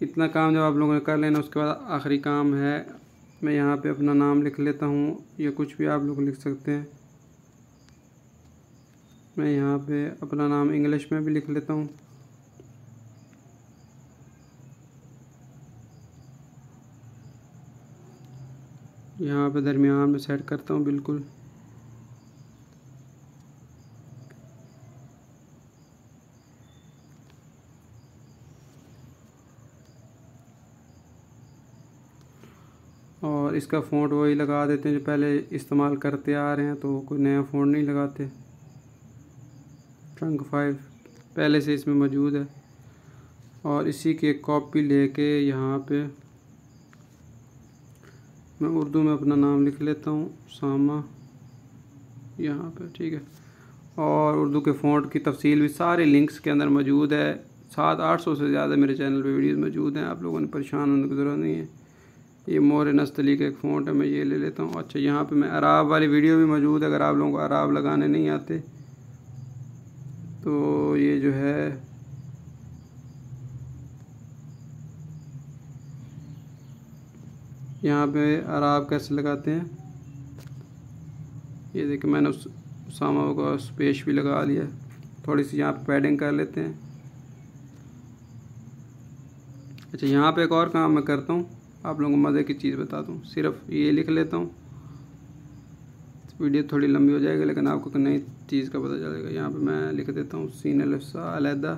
इतना काम जब आप लोगों ने कर लेना, उसके बाद आखिरी काम है, मैं यहाँ पे अपना नाम लिख लेता हूँ, या कुछ भी आप लोग लिख सकते हैं। मैं यहाँ पे अपना नाम इंग्लिश में भी लिख लेता हूँ। यहाँ पे दरमियान में सेट करता हूँ बिल्कुल। और इसका फ़ॉन्ट वही लगा देते हैं जो पहले इस्तेमाल करते आ रहे हैं, तो कोई नया फ़ॉन्ट नहीं लगाते। ट्रंक 5 पहले से इसमें मौजूद है। और इसी की एक कॉपी लेके यहाँ पे मैं उर्दू में अपना नाम लिख लेता हूँ, सामा, यहाँ पे, ठीक है। और उर्दू के फ़ॉन्ट की तफसील भी सारे लिंक्स के अंदर मौजूद है। 700-800 से ज़्यादा मेरे चैनल पे वीडियोस मौजूद हैं, आप लोगों ने परेशान होने की ज़रूरत नहीं है। ये मोर नस्तली का एक फ़ॉन्ट है, मैं ये ले लेता हूँ। अच्छा, यहाँ पे मैं अराब वाली वीडियो भी मौजूद है, अगर आप लोगों को अराब लगाने नहीं आते तो ये जो है यहाँ पे अराब कैसे लगाते हैं, ये देखिए मैंने उस सामा का स्पेस भी लगा लिया। थोड़ी सी यहाँ पे पैडिंग कर लेते हैं। अच्छा, यहाँ पे एक और काम मैं करता हूँ, आप लोगों को मज़े की चीज़ बताता हूँ। सिर्फ ये लिख लेता हूँ, वीडियो थोड़ी लंबी हो जाएगी लेकिन आपको नई चीज़ का पता चलेगा। यहाँ पे मैं लिख देता हूँ सीन अलफ़ा अलहदा,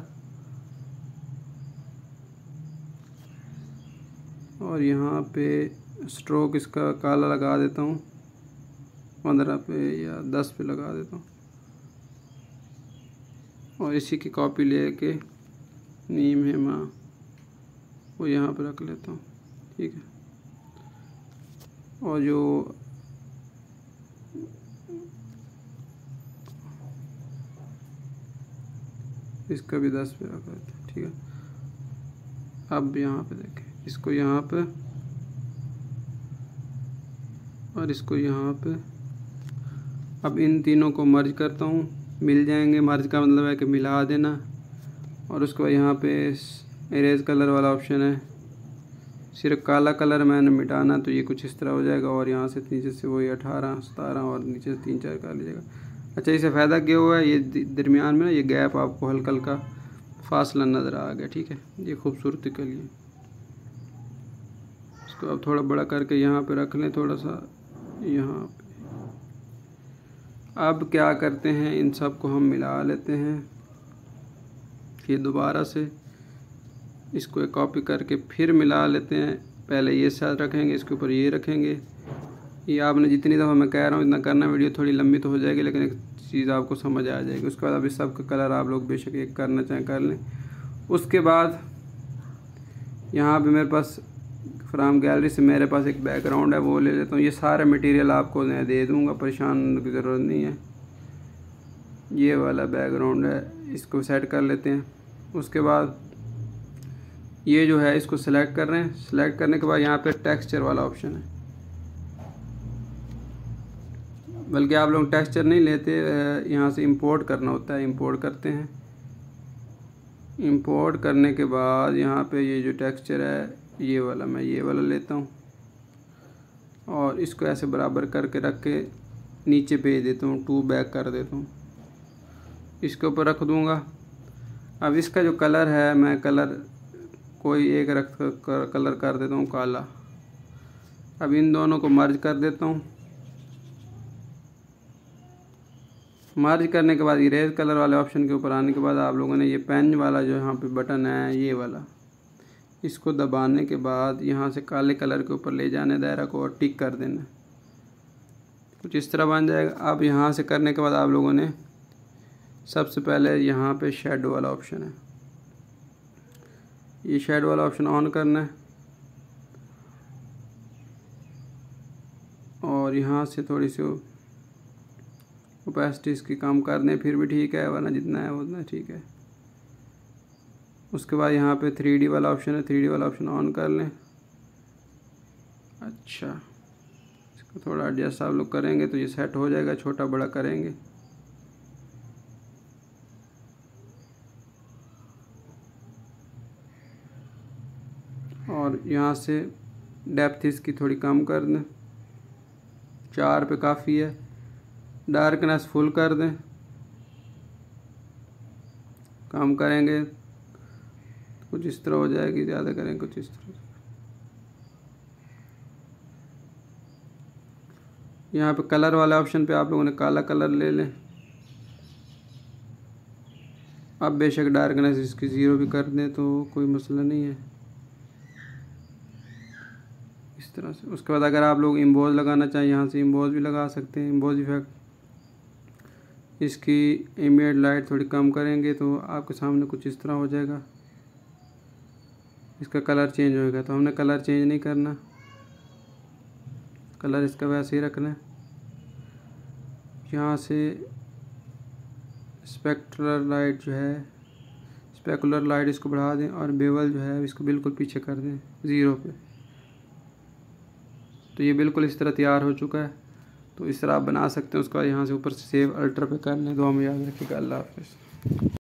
और यहाँ पे स्ट्रोक इसका काला लगा देता हूँ, 15 पे या 10 पे लगा देता हूँ। और इसी की कॉपी लेके नीम है माँ वो यहाँ पे रख लेता हूँ, ठीक है। और जो इसका भी 10 पे रख लेते हैं, ठीक है। अब यहाँ पे देखें, इसको यहाँ पे और इसको यहाँ पे। अब इन तीनों को मर्ज करता हूँ, मिल जाएंगे। मर्ज का मतलब है कि मिला देना। और उसके बाद यहाँ पे इरेज कलर वाला ऑप्शन है, सिर्फ काला कलर मैंने मिटाना, तो ये कुछ इस तरह हो जाएगा। और यहाँ से नीचे से वही 18, 17 और नीचे से 3-4 कर लीजिएगा। अच्छा, इसे फ़ायदा क्या हुआ है, ये दरमियान में ना ये गैप आपको हल्का हल्का फासला नज़र आ गया, ठीक है, ये खूबसूरती के लिए। इसको अब थोड़ा बड़ा करके यहाँ पे रख लें, थोड़ा सा यहाँ पे। अब क्या करते हैं, इन सब को हम मिला लेते हैं। ये दोबारा से इसको एक कॉपी करके फिर मिला लेते हैं। पहले ये साथ रखेंगे, इसके ऊपर ये रखेंगे। ये आपने जितनी दफ़ा मैं कह रहा हूँ इतना करना, वीडियो थोड़ी लंबी तो हो जाएगी लेकिन एक चीज़ आपको समझ आ जाएगी। उसके बाद अभी सब का कलर आप लोग बेशक एक करना चाहें कर लें। उसके बाद यहाँ पे मेरे पास फ्राम गैलरी से मेरे पास एक बैकग्राउंड है, वो ले लेता हूँ। ये सारा मटेरियल आपको मैं दे दूँगा, परेशान होने की ज़रूरत नहीं है। ये वाला बैकग्राउंड है, इसको सेट कर लेते हैं। उसके बाद ये जो है इसको सेलेक्ट कर रहे हैं। सेलेक्ट करने के बाद यहाँ पे टेक्सचर वाला ऑप्शन है, बल्कि आप लोग टेक्सचर नहीं लेते, यहाँ से इंपोर्ट करना होता है। इंपोर्ट करते हैं। इंपोर्ट करने के बाद यहाँ पे ये जो टेक्सचर है ये वाला, मैं ये वाला लेता हूँ और इसको ऐसे बराबर करके रख के नीचे भेज देता हूँ, 2 बैक कर देता हूँ, इसके ऊपर रख दूँगा। अब इसका जो कलर है, मैं कलर कोई एक रख कलर कर देता हूँ काला। अब इन दोनों को मर्ज कर देता हूँ। मर्ज करने के बाद इरेज कलर वाले ऑप्शन के ऊपर आने के बाद आप लोगों ने ये पेन वाला जो यहाँ पे बटन है ये वाला, इसको दबाने के बाद यहाँ से काले कलर के ऊपर ले जाने दायरा को और टिक कर देना, कुछ इस तरह बन जाएगा। अब यहाँ से करने के बाद आप लोगों ने सबसे पहले यहाँ पे शेडो वाला ऑप्शन है, ये शेडो वाला ऑप्शन ऑन करना है। और यहाँ से थोड़ी सी ओपेसिटी इसकी कम कर दें, फिर भी ठीक है, वरना जितना है उतना ठीक है। उसके बाद यहाँ पे 3D वाला ऑप्शन है, 3D वाला ऑप्शन ऑन कर लें। अच्छा, इसको थोड़ा एडजस्ट आप लोग करेंगे तो ये सेट हो जाएगा, छोटा बड़ा करेंगे। यहाँ से डेप्थ इसकी थोड़ी कम कर दें, 4 पे काफ़ी है। डार्कनेस फुल कर दें, कम करेंगे कुछ इस तरह हो जाएगी, ज़्यादा करेंगे कुछ इस तरह। यहाँ पे कलर वाले ऑप्शन पे आप लोगों ने काला कलर ले लें। अब बेशक डार्कनेस इसकी 0 भी कर दें तो कोई मसला नहीं है, इस तरह से। उसके बाद अगर आप लोग इम्बोज लगाना चाहें, यहाँ से इम्बोज भी लगा सकते हैं, इम्बोज इफेक्ट। इसकी इमेज लाइट थोड़ी कम करेंगे तो आपके सामने कुछ इस तरह हो जाएगा, इसका कलर चेंज होएगा। तो हमने कलर चेंज नहीं करना, कलर इसका वैसे ही रखना है। यहाँ से स्पेक्ट्रल लाइट जो है, स्पेकुलर लाइट इसको बढ़ा दें और बेवल जो है इसको बिल्कुल पीछे कर दें 0 पे। तो ये बिल्कुल इस तरह तैयार हो चुका है। तो इस तरह आप बना सकते हैं। उसके बाद यहाँ से ऊपर से सेव अल्टर पे कर लें। दुआ में याद रखिएगा। अल्लाह हाफ़िज़।